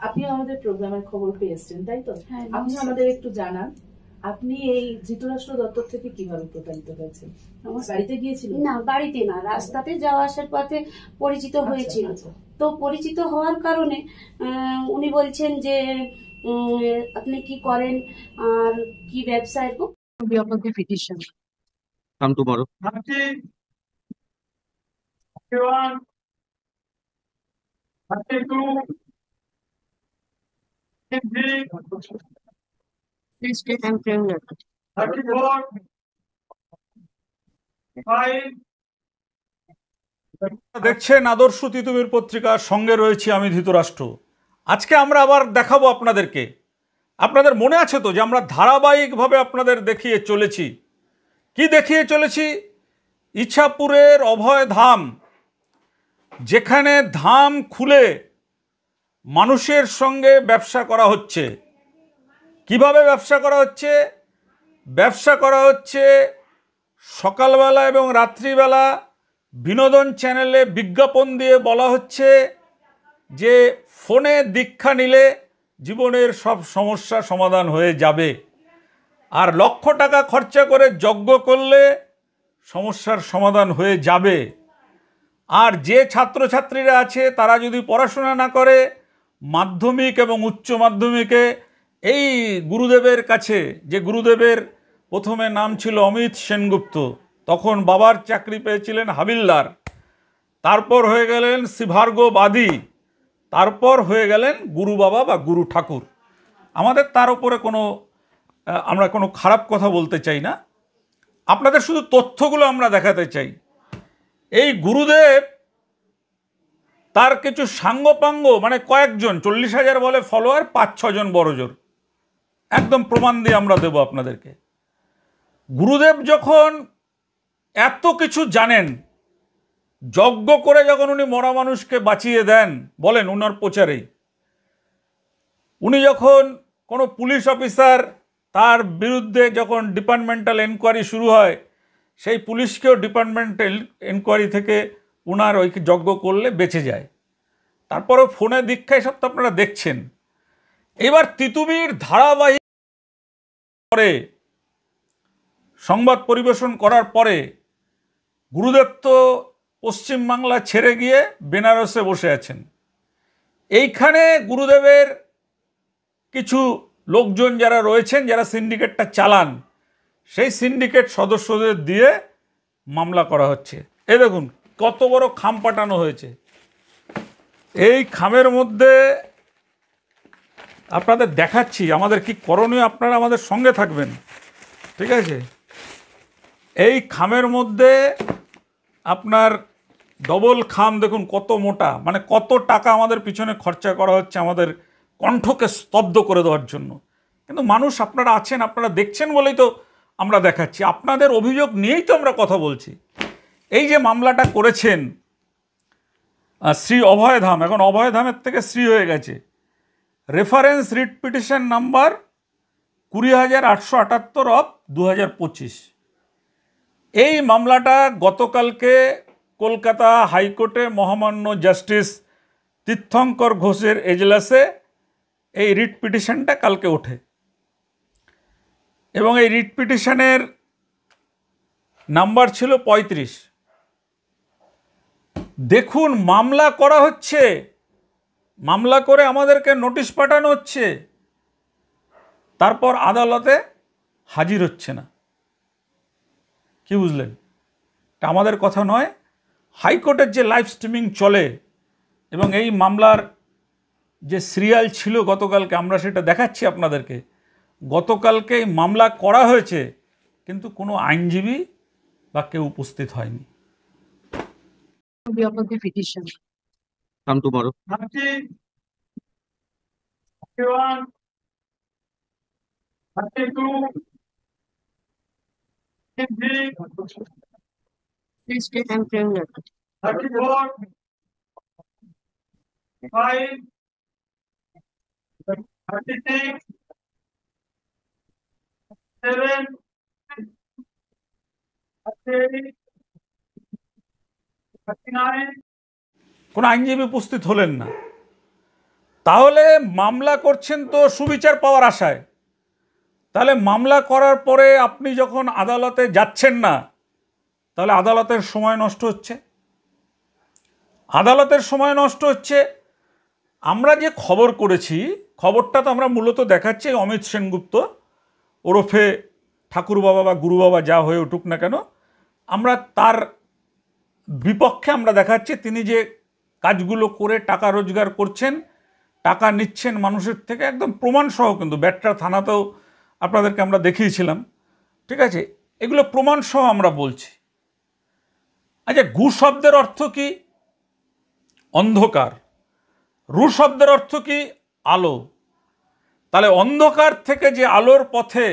আপনিও আমাদের প্রোগ্রামের খবর পেয়েছেন, তাই তো? আপনি আমাদের একটু জানান, আপনি এই ধৃতরাষ্ট্র দপ্তর থেকে কিভাবে প্রতারিত হয়েছেন? বাড়িতে গিয়েছিলেন? না, বাড়িতে না, রাস্তাতে যাওয়া আসার পথে পরিচিত হয়েছিল। তো পরিচিত হওয়ার কারণে উনি বলছেন যে আপনি কি করেন আর কি ব্যবসা, এরকম পিটিশন Come tomorrow. দেখছেন আদর্শ তিতুমির পত্রিকার সঙ্গে রয়েছি আমি ধৃতরাষ্ট্র। আজকে আমরা আবার দেখাবো আপনাদেরকে। আপনাদের মনে আছে তো যে আমরা ধারাবাহিকভাবে আপনাদের দেখিয়ে চলেছি। কি দেখিয়ে চলেছি? ইছাপুরের অভয় ধাম, যেখানে ধাম খুলে মানুষের সঙ্গে ব্যবসা করা হচ্ছে। কিভাবে ব্যবসা করা হচ্ছে? ব্যবসা করা হচ্ছে সকালবেলা এবং রাত্রিবেলা বিনোদন চ্যানেলে বিজ্ঞাপন দিয়ে বলা হচ্ছে যে ফোনে দীক্ষা নিলে জীবনের সব সমস্যা সমাধান হয়ে যাবে, আর লক্ষ টাকা খরচা করে যজ্ঞ করলে সমস্যার সমাধান হয়ে যাবে। আর যে ছাত্রছাত্রীরা আছে তারা যদি পড়াশোনা না করে মাধ্যমিক এবং উচ্চ মাধ্যমিকে এই গুরুদেবের কাছে, যে গুরুদেবের প্রথমে নাম ছিল অমিত সেনগুপ্ত, তখন বাবার চাকরি পেয়েছিলেন হাবিলদার, তারপর হয়ে গেলেন শিভার্গবাদী, তারপর হয়ে গেলেন গুরু বাবা বা গুরু ঠাকুর। আমাদের তার উপরে আমরা কোনো খারাপ কথা বলতে চাই না, আপনাদের শুধু তথ্যগুলো আমরা দেখাতে চাই। এই গুরুদেব তার কিছু সাঙ্গপাঙ্গ, মানে কয়েকজন, 40,000 বলে ফলোয়ার, 5-6 জন বড়জোর, একদম প্রমাণ দিয়ে আমরা দেব আপনাদেরকে। গুরুদেব যখন এত কিছু জানেন, যজ্ঞ করে যখন উনি মরা মানুষকে বাঁচিয়ে দেন, বলেন উনার প্রচারেই, উনি যখন কোনো পুলিশ অফিসার তার বিরুদ্ধে যখন ডিপার্টমেন্টাল এনকোয়ারি শুরু হয়, সেই পুলিশকেও ডিপার্টমেন্টাল এনকোয়ারি থেকে উনার ওই যজ্ঞ করলে বেঁচে যায়। তারপরেও ফোনে দীক্ষা, এসব তো আপনারা দেখছেন। এবার তিতুমির ধারাবাহিক পরে সংবাদ পরিবেশন করার পরে গুরুদেব তো পশ্চিমবাংলা ছেড়ে গিয়ে বেনারসে বসে আছেন। এইখানে গুরুদেবের কিছু লোকজন যারা রয়েছেন, যারা সিন্ডিকেটটা চালান, সেই সিন্ডিকেট সদস্যদের দিয়ে মামলা করা হচ্ছে। এই দেখুন কত বড় খাম পাঠানো হয়েছে। এই খামের মধ্যে আপনাদের দেখাচ্ছি আমাদের কি করণীয়, আপনারা আমাদের সঙ্গে থাকবেন, ঠিক আছে? এই খামের মধ্যে আপনার ডবল খাম, দেখুন কত মোটা, মানে কত টাকা আমাদের পিছনে খরচা করা হচ্ছে আমাদের কণ্ঠকে স্তব্ধ করে দেওয়ার জন্য। কিন্তু মানুষ আপনারা আছেন, আপনারা দেখছেন বলেই তো আমরা দেখাচ্ছি, আপনাদের অভিযোগ নিয়েই তো আমরা কথা বলছি। এই যে মামলাটা করেছেন শ্রী অভয়ধাম, এখন অভয়ধামের থেকে শ্রী হয়ে গেছে, reference writ petition number 20,878 of 2025। এই মামলাটা গতকালকে কলকাতা হাইকোর্টে মহামান্য জাস্টিস তীর্থঙ্কর ঘোষের এজলাসে এই রিট পিটিশনটা কালকে ওঠে, এবং এই রিট পিটিশনের নাম্বার ছিল 35। দেখুন মামলা করা হচ্ছে, মামলা করে আমাদেরকে নোটিশ পাঠানো হচ্ছে, তারপর আদালতে হাজির হচ্ছে না। কি বুঝলেন? এটা আমাদের কথা নয়, হাইকোর্টের যে লাইভ স্ট্রিমিং চলে এবং এই মামলার যে সিরিয়াল ছিল গতকালকে, আমরা সেটা দেখাচ্ছি আপনাদেরকে। গতকালকে এই মামলা করা হয়েছে, কিন্তু কোনো আইনজীবী বা কেউ উপস্থিত হয়নি। Come tomorrow. কোনো আইনজীবী উপস্থিত হলেন না। তাহলে মামলা করছেন তো সুবিচার পাওয়ার আশায়। তাহলে মামলা করার পরে আপনি যখন আদালতে যাচ্ছেন না, তাহলে আদালতের সময় নষ্ট হচ্ছে। আদালতের সময় নষ্ট হচ্ছে। আমরা যে খবর করেছি, খবরটা তো আমরা মূলত দেখাচ্ছি অমিত সেনগুপ্ত ওরফে ঠাকুর বাবা বা গুরু বাবা যা হয়ে উঠুক না কেন, আমরা তার বিপক্ষে আমরা দেখাচ্ছি তিনি যে কাজগুলো করে টাকা রোজগার করছেন, টাকা নিচ্ছেন মানুষের থেকে, একদম প্রমাণসহ। কিন্তু ব্যাটরা থানাতেও আপনাদেরকে আমরা দেখিয়েছিলাম, ঠিক আছে? এগুলো প্রমাণসহ আমরা বলছি। আচ্ছা, গু শব্দের অর্থ কি? অন্ধকার। রু শব্দের অর্থ কি? আলো। তাহলে অন্ধকার থেকে যে আলোর পথে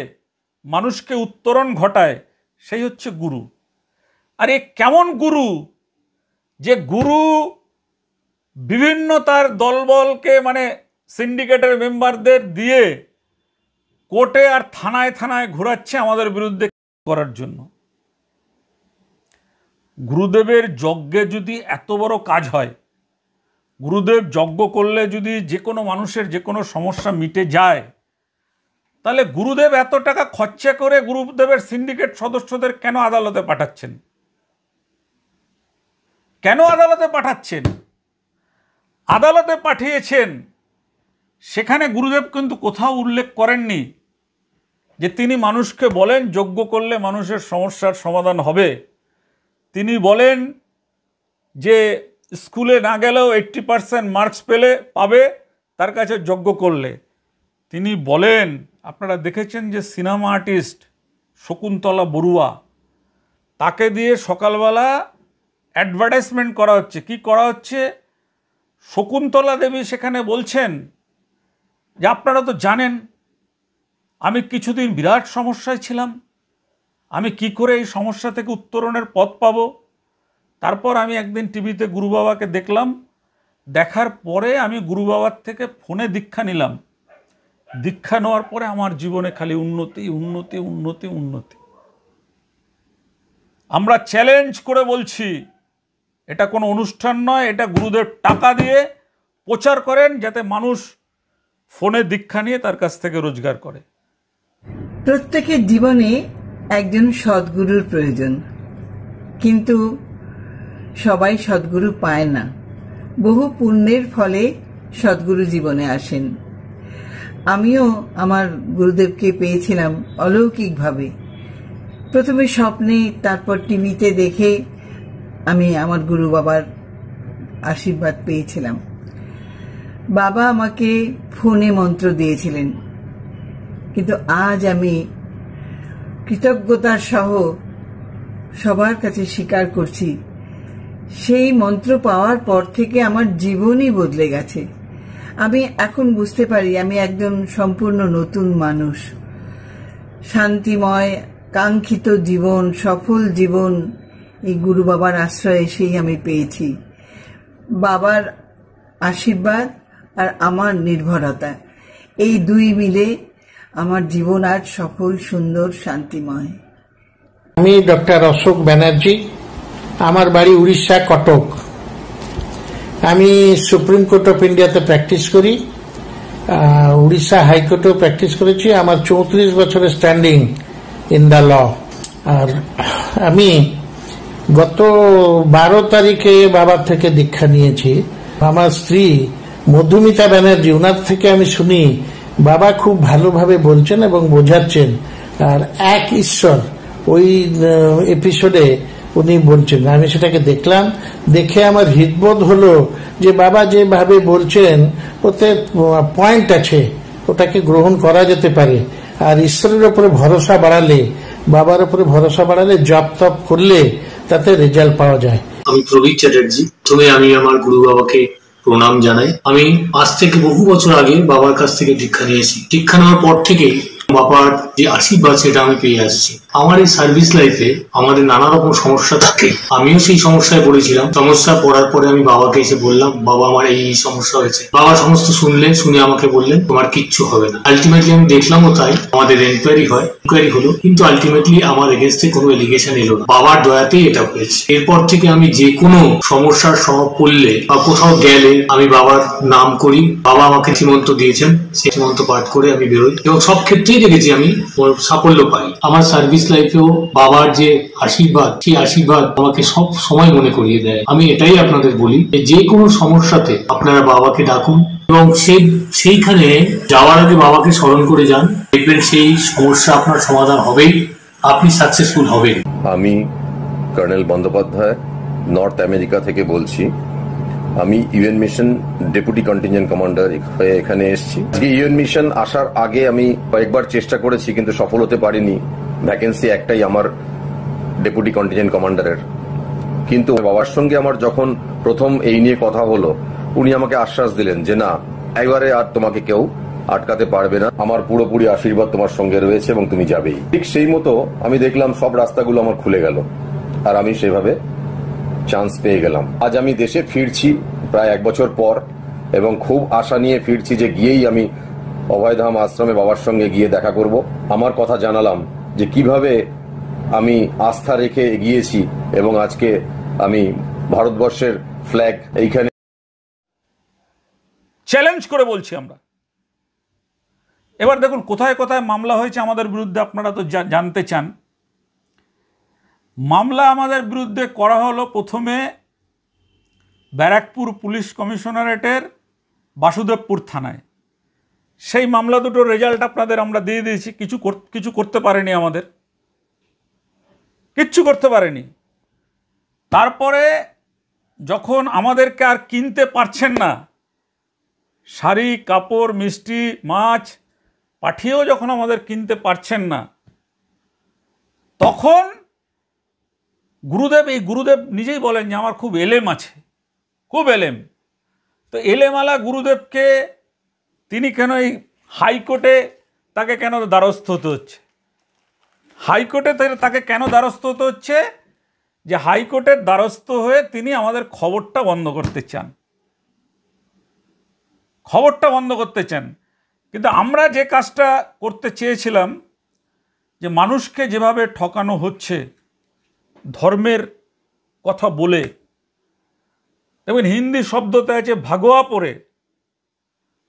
মানুষকে উত্তরণ ঘটায় সেই হচ্ছে গুরু। আর এ কেমন গুরু? যে গুরু বিভিন্ন তার দলবলকে মানে সিন্ডিকেটের মেম্বারদের দিয়ে কোর্টে আর থানায় থানায় ঘোরাচ্ছে আমাদের বিরুদ্ধে করার জন্য। গুরুদেবের যজ্ঞে যদি এত বড় কাজ হয়, গুরুদেব যজ্ঞ করলে যদি যে কোনো মানুষের যে কোনো সমস্যা মিটে যায়, তাহলে গুরুদেব এত টাকা খরচা করে গুরুদেবের সিন্ডিকেট সদস্যদের কেন আদালতে পাঠাচ্ছেন? কেন আদালতে পাঠাচ্ছেন? আদালতে পাঠিয়েছেন, সেখানে গুরুদেব কিন্তু কোথাও উল্লেখ করেননি যে তিনি মানুষকে বলেন যজ্ঞ করলে মানুষের সমস্যার সমাধান হবে। তিনি বলেন যে স্কুলে না গেলেও 80% মার্কস পাবে তার কাছে যজ্ঞ করলে। তিনি বলেন, আপনারা দেখেছেন যে সিনেমা আর্টিস্ট শকুন্তলা বড়ুয়া, তাকে দিয়ে সকালবেলা অ্যাডভার্টাইজমেন্ট করা হচ্ছে। কি করা হচ্ছে? শকুন্তলা দেবী সেখানে বলছেন যে আপনারা তো জানেন আমি কিছুদিন বিরাট সমস্যায় ছিলাম, আমি কি করে এই সমস্যা থেকে উত্তরণের পথ পাব। তারপর আমি একদিন টিভিতে গুরু বাবাকে দেখলাম, দেখার পরে আমি গুরু বাবার থেকে ফোনে দীক্ষা নিলাম। দীক্ষা নেওয়ার পরে আমার জীবনে খালি উন্নতি উন্নতি উন্নতি উন্নতি। আমরা চ্যালেঞ্জ করে বলছি, এটা কোনো অনুষ্ঠান নয়, এটা গুরুদেব টাকা দিয়ে প্রচার করেন যাতে মানুষ ফোনে দীক্ষা নিয়ে তার কাছ থেকে রোজগার করে। প্রত্যেকের জীবনে একজন সদ্গুরুর প্রয়োজন, কিন্তু সবাই সদ্গুরু পায় না। বহু পুণ্যের ফলে সদ্গুরু জীবনে আসেন। আমিও আমার গুরুদেবকে পেয়েছিলাম অলৌকিকভাবে। প্রথমে স্বপ্নে, তারপর টিভিতে দেখে আমি আমার গুরু বাবার আশীর্বাদ পেয়েছিলাম। বাবা আমাকে ফোনে মন্ত্র দিয়েছিলেন, কিন্তু আজ আমি কৃতজ্ঞতার সহ সবার কাছে স্বীকার করছি, সেই মন্ত্র পাওয়ার পর থেকে আমার জীবনই বদলে গেছে। আমি এখন বুঝতে পারি আমি একজন সম্পূর্ণ নতুন মানুষ। শান্তিময় কাঙ্ক্ষিত জীবন, সফল জীবন এই গুরু বাবার আশ্রয়ে এসেই আমি পেয়েছি। বাবার আশীর্বাদ আর আমার নির্ভরতা, এই দুই মিলে আমার জীবন আজ সফল, সুন্দর, শান্তিময়। আমি ডক্টর অশোক ব্যানার্জি, আমার বাড়ি উড়িষ্যা কটক। আমি সুপ্রিম কোর্ট অফ ইন্ডিয়াতে প্র্যাকটিস করি, উড়িষ্যা হাইকোর্টেও প্র্যাকটিস করেছি। আমার 34 বছরের স্ট্যান্ডিং ইন দ্য ল। আর আমি গত 12 তারিখে বাবার থেকে দীক্ষা নিয়েছি। আমার স্ত্রী মধুমিতা ব্যানার্জি, ওনার থেকে আমি শুনি বাবা খুব ভালোভাবে বলছেন এবং বোঝাচ্ছেন। আর এক ঈশ্বর ওই এপিসোডে উনি বলছেন, আমি সেটাকে দেখলাম। দেখে আমার হৃদবোধ হলো যে বাবা যেভাবে বলছেন ওতে পয়েন্ট আছে, ওটাকে গ্রহণ করা যেতে পারে। আর ঈশ্বরের উপরে ভরসা বাড়ালে, বাবার উপরে ভরসা বাড়ালে, জপ তপ করলে তাতে রেজাল্ট পাওয়া যায়। আমি প্রবীর চ্যাটার্জি। প্রথমে আমি আমার গুরু বাবাকে প্রণাম জানাই। আমি আজ থেকে বহু বছর আগে বাবার কাছ থেকে দীক্ষা নিয়েছি। দীক্ষা নেওয়ার পর থেকে বাবার যে আশীর্বাদ সেটা আমি পেয়ে আসছি। আমার এই সার্ভিস লাইফে আমাদের নানা রকম সমস্যা থাকে, আমিও সেই সমস্যায় পড়েছিলাম। সমস্যা পড়ার পরে আমি বাবাকে এসে বললাম, বাবা আমার এই সমস্যা হয়েছে। বাবা সমস্ত শুনলেন, শুনে আমাকে বললেন তোমার কিচ্ছু হবে না। আলটিমেটলি আমি দেখলামও তাই। আমাদের এনকোয়ারি হলো, কিন্তু আলটিমেটলি আমার এগেনস্টে কোনো এলিগেশন এলো না। বাবার দয়াতেই এটা হয়েছে। এরপর থেকে আমি যে কোনো সমস্যার পড়লে বা কোথাও গেলে আমি বাবার নাম করি। বাবা আমাকে সীমন্ত দিয়েছেন, সেই সীমন্ত পাঠ করে আমি বেরোই এবং সব ক্ষেত্রেই দেখেছি আমি সাফল্য পাই। আমার সার্ভিস লাইফেও বাবার যে আশীর্বাদ, সেই আশীর্বাদ আমাকে সব সময় মনে করিয়ে দেয়। আমি এটাই আপনাদের বলি, যে কোনো সমস্যাতে আপনারা বাবাকে ডাকুন এবং সেইখানে যাওয়ার আগে বাবাকে স্মরণ করে যান। দেখবেন সেই সমস্যা আপনার সমাধান হবেই, আপনি সাকসেসফুল হবেন। আমি কর্নেল বন্দ্যোপাধ্যায় নর্থ আমেরিকা থেকে বলছি। আমি UN mission deputy contingent commander হয়ে এখানে এসেছি। ইউএন মিশন আসার আগে আমি কয়েকবার চেষ্টা করেছি, কিন্তু সফল হতে পারিনি। ভ্যাকেন্সি একটাই আমার ডেপুটি কন্টিনজেন্ট কমান্ডারের। কিন্তু বাবার সঙ্গে আমার যখন প্রথম এই নিয়ে কথা হলো, উনি আমাকে আশ্বাস দিলেন যে না, একবারে আর তোমাকে কেউ আটকাতে পারবে না, আমার পুরোপুরি আশীর্বাদ তোমার সঙ্গে রয়েছে এবং তুমি যাবেই। ঠিক সেই মতো আমি দেখলাম সব রাস্তাগুলো আমার খুলে গেল, আর আমি সেভাবে চান্স পেয়ে গেলাম। আজ আমি দেশে ফিরছি প্রায় 1 বছর পর, এবং খুব আশা নিয়ে ফিরছি যে গিয়েই আমি অভয়ধাম আশ্রমে বাবার সঙ্গে গিয়ে দেখা করব। আমার কথা জানালাম যে কিভাবে আমি আস্থা রেখে এগিয়েছি এবং আজকে আমি ভারতবর্ষের ফ্ল্যাগ এইখানে চ্যালেঞ্জ করে বলছি আমরা। এবার দেখুন কোথায় কোথায় মামলা হয়েছে আমাদের বিরুদ্ধে, আপনারা তো জানতে চান। মামলা আমাদের বিরুদ্ধে করা হলো প্রথমে ব্যারাকপুর পুলিশ কমিশনারেটের বাসুদেবপুর থানায়। সেই মামলা দুটোর রেজাল্ট আপনাদের আমরা দিয়ে দিয়েছি। কিছু করতে পারেনি, আমাদের কিচ্ছু করতে পারেনি। তারপরে যখন আমাদেরকে আর কিনতে পারছেন না, শাড়ি কাপড় মিষ্টি মাছ পাঠিয়েও যখন আমাদের কিনতে পারছেন না, তখন গুরুদেব নিজেই বলেন যে আমার খুব এলেম আছে, খুব এলেম। তো এলেমালা গুরুদেবকে তিনি কেন এই হাইকোর্টে তাকে কেন দ্বারস্থ হতে হচ্ছে? হাইকোর্টে তাকে কেন দ্বারস্থ হতে হচ্ছে? যে হাইকোর্টের দ্বারস্থ হয়ে তিনি আমাদের খবরটা বন্ধ করতে চান, খবরটা বন্ধ করতে চান। কিন্তু আমরা যে কাজটা করতে চেয়েছিলাম, যে মানুষকে যেভাবে ঠকানো হচ্ছে ধর্মের কথা বলে, দেখবেন হিন্দি শব্দতে আছে ভাগোয়া পরে,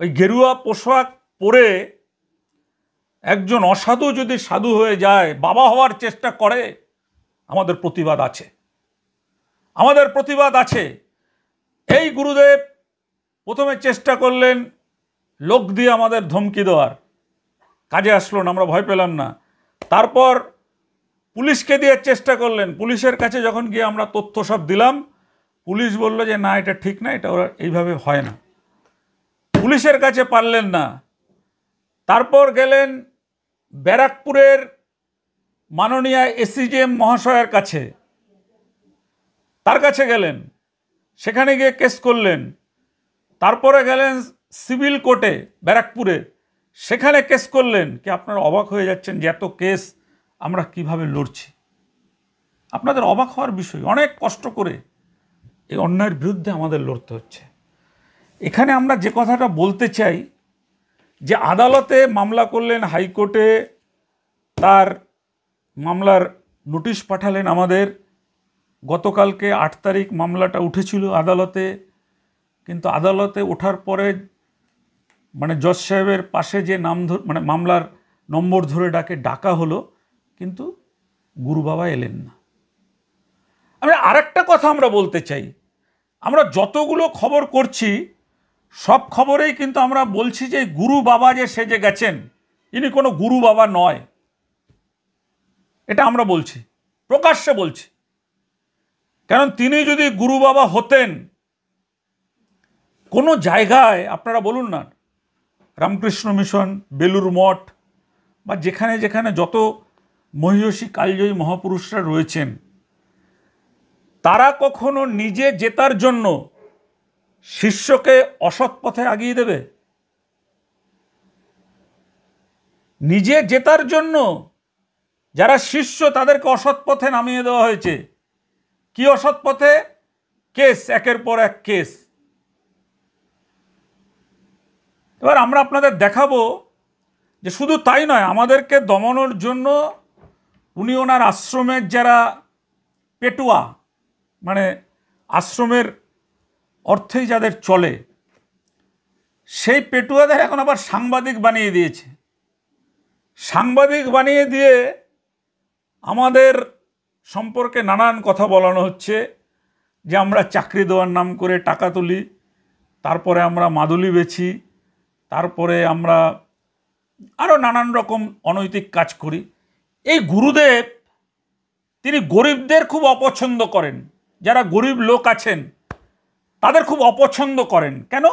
ওই গেরুয়া পোশাক পরে একজন অসাধু যদি সাধু হয়ে যায়, বাবা হওয়ার চেষ্টা করে, আমাদের প্রতিবাদ আছে, আমাদের প্রতিবাদ আছে। এই গুরুদেব প্রথমে চেষ্টা করলেন লোক দিয়ে আমাদের ধমকি দেওয়ার, কাজে আসলো না, আমরা ভয় পেলাম না। তারপর পুলিশকে দিয়ে চেষ্টা করলেন। পুলিশের কাছে যখন গিয়ে আমরা তথ্য সব দিলাম, পুলিশ বলল যে না, এটা ঠিক না, এটা ওরা এইভাবে হয় না। পুলিশের কাছে পারলেন না। তারপর গেলেন ব্যারাকপুরের মাননীয় এসিজিএম মহাশয়ের কাছে, তার কাছে গেলেন, সেখানে গিয়ে কেস করলেন। তারপরে গেলেন সিভিল কোর্টে ব্যারাকপুরে, সেখানে কেস করলেন। কি আপনারা অবাক হয়ে যাচ্ছেন যে এত কেস আমরা কিভাবে লড়ছি? আপনাদের অবাক হওয়ার বিষয়, অনেক কষ্ট করে এই অন্যায়ের বিরুদ্ধে আমাদের লড়তে হচ্ছে। এখানে আমরা যে কথাটা বলতে চাই, যে আদালতে মামলা করলেন, হাইকোর্টে তার মামলার নোটিশ পাঠালেন আমাদের। গতকালকে 8 তারিখ মামলাটা উঠেছিল আদালতে, কিন্তু আদালতে ওঠার পরে জজ সাহেবের পাশে যে নাম মামলার নম্বর ধরে ডাকা হলো, কিন্তু গুরু বাবা এলেন না। আমি আরেকটা কথা আমরা বলতে চাই, আমরা যতগুলো খবর করছি সব খবরেই কিন্তু আমরা বলছি যে গুরু বাবা যে সেজে গেছেন, ইনি কোনো গুরু বাবা নয়। এটা আমরা বলছি, প্রকাশ্যে বলছি। কারণ তিনি যদি গুরু বাবা হতেন, কোনো জায়গায় আপনারা বলুন না, রামকৃষ্ণ মিশন, বেলুর মঠ বা যেখানে যেখানে যত মহিষী কালজয়ী মহাপুরুষরা রয়েছেন, তারা কখনো নিজে জেতার জন্য শিষ্যকে অসৎ পথে আগিয়ে দেবে? নিজে জেতার জন্য যারা শিষ্য তাদেরকে অসৎ পথে নামিয়ে দেওয়া হয়েছে। কি অসৎ পথে? কেস, একের পর এক কেস। এবার আমরা আপনাদের দেখাবো যে শুধু তাই নয়, আমাদেরকে দমানোর জন্য উনি ওনার আশ্রমের যারা পেটুয়া, মানে আশ্রমের অর্থেই যাদের চলে, সেই পেটুয়াদের এখন আবার সাংবাদিক বানিয়ে দিয়েছে। সাংবাদিক বানিয়ে দিয়ে আমাদের সম্পর্কে নানান কথা বলানো হচ্ছে যে আমরা চাকরি দেওয়ার নাম করে টাকা তুলি, তারপরে আমরা মাদুলি বেচি, তারপরে আমরা আরও নানান রকম অনৈতিক কাজ করি। এই গুরুদেব তিনি গরিবদের খুব অপছন্দ করেন, যারা গরিব লোক আছেন তাদের খুব অপছন্দ করেন। কেন?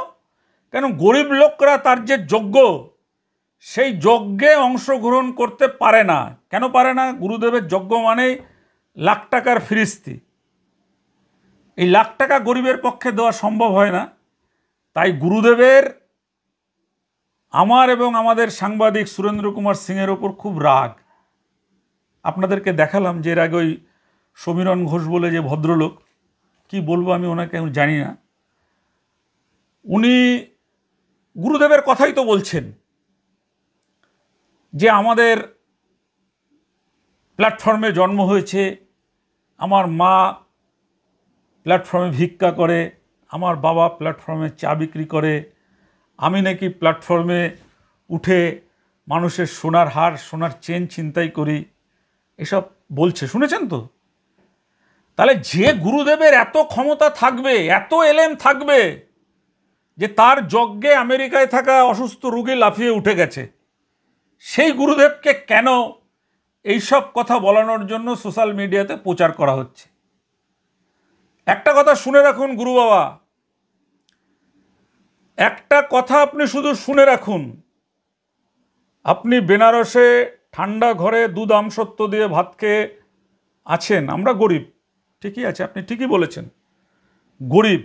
কেন গরিব লোকরা তার যে যজ্ঞ, সেই যজ্ঞে অংশগ্রহণ করতে পারে না। কেন পারে না? গুরুদেবের যজ্ঞ মানেই লাখ টাকার ফিরিস্তি। এই লাখ টাকা গরিবের পক্ষে দেওয়া সম্ভব হয় না। তাই গুরুদেবের আমার এবং আমাদের সাংবাদিক সুরেন্দ্র কুমার সিংয়ের ওপর খুব রাগ। আপনাদেরকে দেখালাম যে এর আগে ওই সমীরণ ঘোষ বলে যে ভদ্রলোক, কি বলবো আমি ওনাকে, আমি জানি না, উনি গুরুদেবের কথাই তো বলছেন যে আমাদের প্ল্যাটফর্মে জন্ম হয়েছে, আমার মা প্ল্যাটফর্মে ভিক্ষা করে, আমার বাবা প্ল্যাটফর্মে চা বিক্রি করে, আমি নাকি প্ল্যাটফর্মে উঠে মানুষের সোনার হার, সোনার চেন ছিনতাই করি, এসব বলছে। শুনেছেন তো? তাহলে যে গুরুদেবের এত ক্ষমতা থাকবে, এত এলেম থাকবে যে তার যজ্ঞে আমেরিকায় থাকা অসুস্থ রোগী লাফিয়ে উঠে গেছে, সেই গুরুদেবকে কেন এইসব কথা বলানোর জন্য সোশ্যাল মিডিয়াতে প্রচার করা হচ্ছে? একটা কথা শুনে রাখুন গুরু বাবা, একটা কথা আপনি শুধু শুনে রাখুন। আপনি বেনারসে ঠান্ডা ঘরে দুধ আমসত্ব দিয়ে ভাত খেয়ে আছেন, আমরা গরিব, ঠিকই আছে, আপনি ঠিকই বলেছেন, গরিব।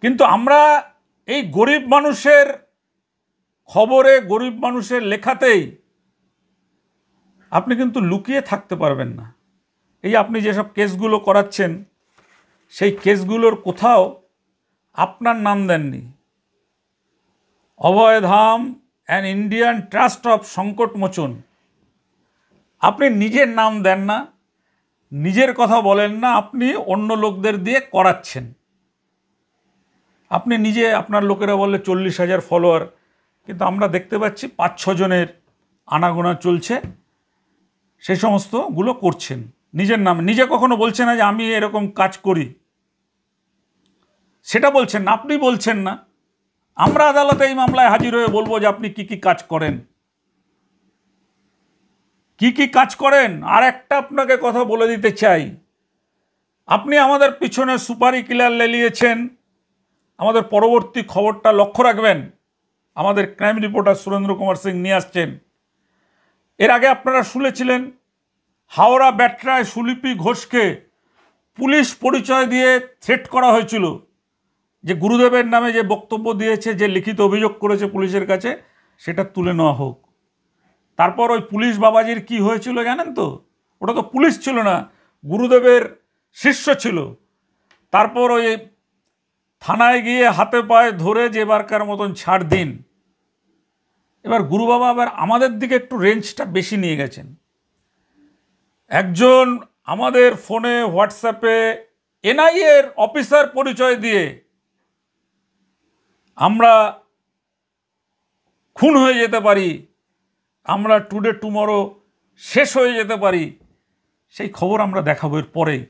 কিন্তু আমরা এই গরিব মানুষের খবরে, গরিব মানুষের লেখাতেই আপনি কিন্তু লুকিয়ে থাকতে পারবেন না। এই আপনি যেসব কেসগুলো করাচ্ছেন, সেই কেসগুলোর কোথাও আপনার নাম দেননি। অভয়ধাম অ্যান্ড ইন্ডিয়ান ট্রাস্ট অফ সংকট মোচন, আপনি নিজের নাম দেন না, নিজের কথা বলেন না, আপনি অন্য লোকদের দিয়ে করাচ্ছেন। আপনি নিজে, আপনার লোকেরা বললে 40,000 ফলোয়ার, কিন্তু আমরা দেখতে পাচ্ছি 5-6 জনের আনাগোনা চলছে, সেই সমস্তগুলো করছেন নিজের নামে। নিজে কখনো বলছে না যে আমি এরকম কাজ করি, সেটা বলছেন না, আপনি বলছেন না। আমরা আদালতে এই মামলায় হাজির হয়ে বলবো যে আপনি কি কি কাজ করেন, কি কি কাজ করেন। আর একটা আপনাকে কথা বলে দিতে চাই, আপনি আমাদের পিছনে সুপারি কিলার লেলিয়েছেন। আমাদের পরবর্তী খবরটা লক্ষ্য রাখবেন, আমাদের ক্রাইম রিপোর্টার সুরেন্দ্র কুমার সিং নিয়ে আসছেন। এর আগে আপনারা শুনেছিলেন হাওড়া ব্যাটরায় সুলিপি ঘোষকে পুলিশ পরিচয় দিয়ে থ্রেট করা হয়েছিল যে গুরুদেবের নামে যে বক্তব্য দিয়েছে, যে লিখিত অভিযোগ করেছে পুলিশের কাছে, সেটা তুলে নেওয়া হোক। তারপর ওই পুলিশ বাবাজির কি হয়েছিল জানেন তো? ওটা তো পুলিশ ছিল না, গুরুদেবের শিষ্য ছিল। তারপর ওই থানায় গিয়ে হাতে পায়ে ধরে যে এবারকার মতন ছাড় দিন। এবার গুরু বাবা আবার আমাদের দিকে একটু রেঞ্জটা বেশি নিয়ে গেছেন। একজন আমাদের ফোনে, হোয়াটসঅ্যাপে এনআইএর অফিসার পরিচয় দিয়ে আমরা খুন হয়ে যেতে পারি, আমরা টুডে টুমরো শেষ হয়ে যেতে পারি, সেই খবর আমরা দেখাবো এর পরেই।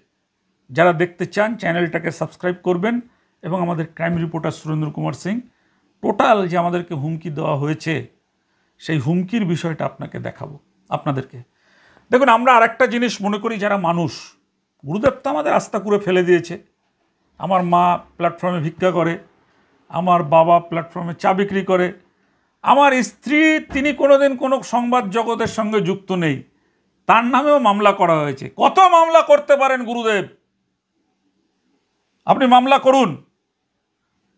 যারা দেখতে চান চ্যানেলটাকে সাবস্ক্রাইব করবেন এবং আমাদের crime reporter Surendra Kumar Singh total যে আমাদেরকে হুমকি দেওয়া হয়েছে, সেই হুমকির বিষয়টা আপনাকে দেখাবো, আপনাদেরকে। দেখুন, আমরা আরেকটা জিনিস মনে করি, যারা মানুষ, গুরুদেব তো আমাদের আস্থা করে ফেলে দিয়েছে। আমার মা প্ল্যাটফর্মে ভিক্ষা করে, আমার বাবা প্ল্যাটফর্মে চা বিক্রি করে, আমার স্ত্রী তিনি কোনোদিন কোনো সংবাদ জগতের সঙ্গে যুক্ত নেই, তার নামেও মামলা করা হয়েছে। কত মামলা করতে পারেন গুরুদেব? আপনি মামলা করুন,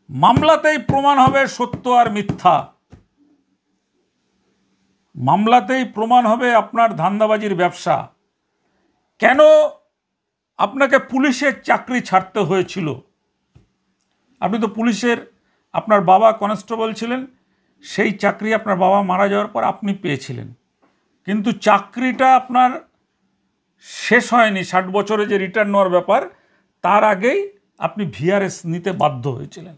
মামলাতেই প্রমাণ হবে সত্য আর মিথ্যা। মামলাতেই প্রমাণ হবে আপনার ধান্দাবাজির ব্যবসা। কেন আপনাকে পুলিশের চাকরি ছাড়তে হয়েছিল? আপনি তো পুলিশের, আপনার বাবা কনস্টেবল ছিলেন, সেই চাকরি আপনার বাবা মারা যাওয়ার পর আপনি পেয়েছিলেন, কিন্তু চাকরিটা আপনার শেষ হয়নি। 60 বছরে যে রিটার্ন নেওয়ার ব্যাপার, তার আগেই আপনি ভিআরএস নিতে বাধ্য হয়েছিলেন।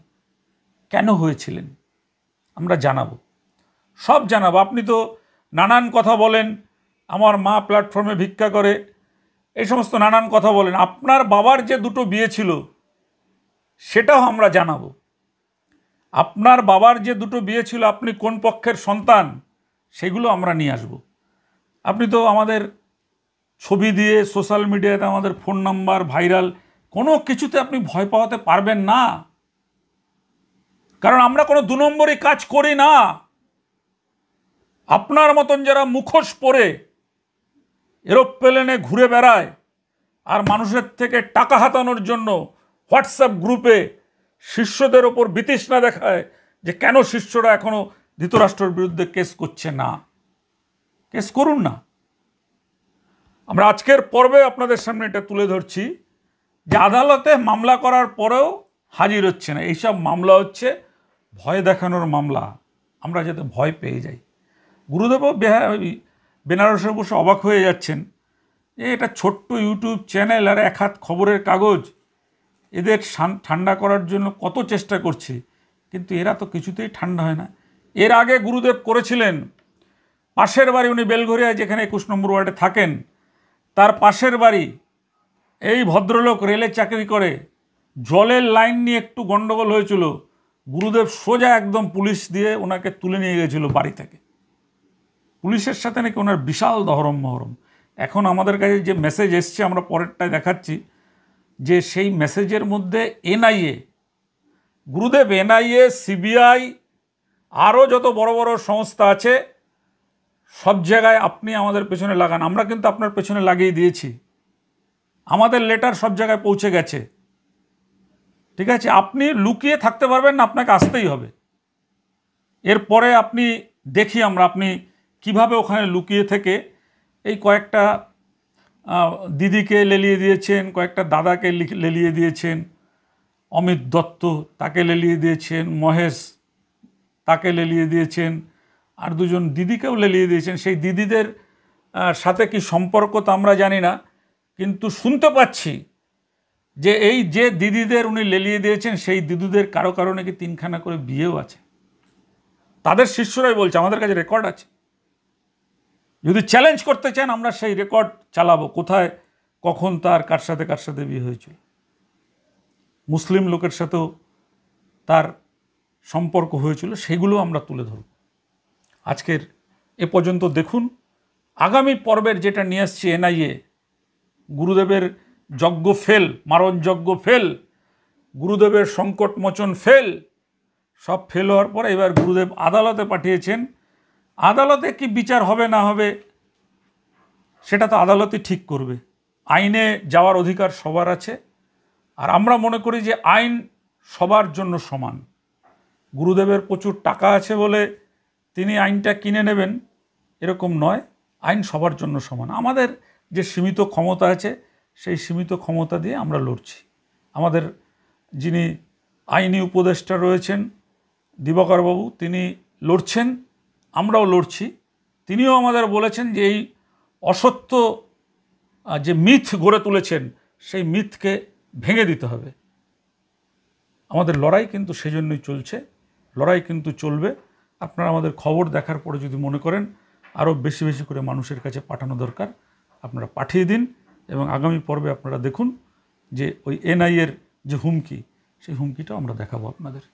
কেন হয়েছিলেন আমরা জানাবো, সব জানাবো। আপনি তো নানান কথা বলেন, আমার মা প্ল্যাটফর্মে ভিক্ষা করে, এই সমস্ত নানান কথা বলেন। আপনার বাবার যে 2টো বিয়ে ছিল সেটাও আমরা জানাবো। আপনার বাবার যে 2টো বিয়ে ছিল, আপনি কোন পক্ষের সন্তান, সেগুলো আমরা নিয়ে আসব। আপনি তো আমাদের ছবি দিয়ে সোশ্যাল মিডিয়াতে আমাদের ফোন নাম্বার ভাইরাল, কোনো কিছুতে আপনি ভয় পাওয়াতে পারবেন না, কারণ আমরা কোনো 2 নম্বরই কাজ করি না। আপনার মতন যারা মুখোশ পরে এরোপ্লেনে ঘুরে বেড়ায় আর মানুষের থেকে টাকা হাতানোর জন্য হোয়াটসঅ্যাপ গ্রুপে শিষ্যদের ওপর বিতৃষ্ণা দেখায় যে কেন শিষ্যরা এখনো ধৃতরাষ্ট্রের বিরুদ্ধে কেস করছে না, কেস করুন না। আমরা আজকের পর্বে আপনাদের সামনে এটা তুলে ধরছি যে আদালতে মামলা করার পরেও হাজির হচ্ছে না। এইসব মামলা হচ্ছে ভয় দেখানোর মামলা, আমরা যাতে ভয় পেয়ে যাই। গুরুদেবও বেনারসে বসে অবাক হয়ে যাচ্ছেন যে এটা ছোট্ট ইউটিউব চ্যানেল আর 1 হাত খবরের কাগজ, এদের ঠান্ডা করার জন্য কত চেষ্টা করছি, কিন্তু এরা তো কিছুতেই ঠান্ডা হয় না। এর আগে গুরুদেব করেছিলেন, পাশের বাড়ি, উনি বেলঘরিয়ায় যেখানে 21 নম্বর ওয়ার্ডে থাকেন, তার পাশের বাড়ি এই ভদ্রলোক রেলে চাকরি করে, জলের লাইন নিয়ে একটু গন্ডগোল হয়েছিল, গুরুদেব সোজা একদম পুলিশ দিয়ে ওনাকে তুলে নিয়ে গেছিল বাড়ি থেকে। পুলিশের সাথে নাকি ওনার বিশাল দহরম মহরম। এখন আমাদের কাছে যে মেসেজ এসছে, আমরা পরেরটায় দেখাচ্ছি, যে সেই মেসেজের মধ্যে এনআইএ, গুরুদেব এনআইএ, সিবিআই, আরও যত বড় বড় সংস্থা আছে, সব জায়গায় আপনি আমাদের পেছনে লাগান। আমরা কিন্তু আপনার পেছনে লাগিয়ে দিয়েছি, আমাদের লেটার সব জায়গায় পৌঁছে গেছে, ঠিক আছে? আপনি লুকিয়ে থাকতে পারবেন না, আপনাকে আসতেই হবে। এরপরে আপনি দেখি আমরা আপনি কিভাবে ওখানে লুকিয়ে থেকে এই কয়েকটা দিদিকে লেলিয়ে দিয়েছেন, কয়েকটা দাদাকে লেলিয়ে দিয়েছেন, অমিত দত্ত তাকে লেলিয়ে দিয়েছেন, মহেশ তাকে লেলিয়ে দিয়েছেন, আর 2জন দিদিকেও লেলিয়ে দিয়েছেন। সেই দিদিদের সাথে কি সম্পর্ক তা আমরা জানি না, কিন্তু শুনতে পাচ্ছি যে এই যে দিদিদের উনি লেলিয়ে দিয়েছেন, সেই দিদিদের কারো কারো নাকি 3খানা করে বিয়েও আছে। তাদের শিষ্যরাই বলছে, আমাদের কাছে রেকর্ড আছে। যদি চ্যালেঞ্জ করতে চান, আমরা সেই রেকর্ড চালাবো, কোথায় কখন তার কার সাথে বিয়ে হয়েছিল। মুসলিম লোকের সাথেও তার সম্পর্ক হয়েছিল, সেগুলো আমরা তুলে ধরব। আজকের এ পর্যন্ত দেখুন। আগামী পর্বের যেটা নিয়ে আসছি, এনআইএ, গুরুদেবের যজ্ঞ ফেল, মারণ যজ্ঞ ফেল, গুরুদেবের সংকট মোচন ফেল, সব ফেল হওয়ার পরে এবার গুরুদেব আদালতে পাঠিয়েছেন। আদালতে কি বিচার হবে না হবে সেটা তো আদালতই ঠিক করবে। আইনে যাওয়ার অধিকার সবার আছে, আর আমরা মনে করি যে আইন সবার জন্য সমান। গুরুদেবের প্রচুর টাকা আছে বলে তিনি আইনটা কিনে নেবেন এরকম নয়, আইন সবার জন্য সমান। আমাদের যে সীমিত ক্ষমতা আছে, সেই সীমিত ক্ষমতা দিয়ে আমরা লড়ছি। আমাদের যিনি আইনি উপদেষ্টা রয়েছেন দিবাকরবাবু, তিনি লড়ছেন, আমরাও লড়ছি। তিনিও আমাদের বলেছেন যে এই অসত্য যে মিথ গড়ে তুলেছেন, সেই মিথকে ভেঙে দিতে হবে। আমাদের লড়াই কিন্তু সেজন্যই চলছে, লড়াই কিন্তু চলবে। আপনারা আমাদের খবর দেখার পরে যদি মনে করেন আরও বেশি বেশি করে মানুষের কাছে পাঠানো দরকার, আপনারা পাঠিয়ে দিন। এবং আগামী পর্বে আপনারা দেখুন যে ওই এনআইএর যে হুমকি, সেই হুমকিটাও আমরা দেখাবো আপনাদের।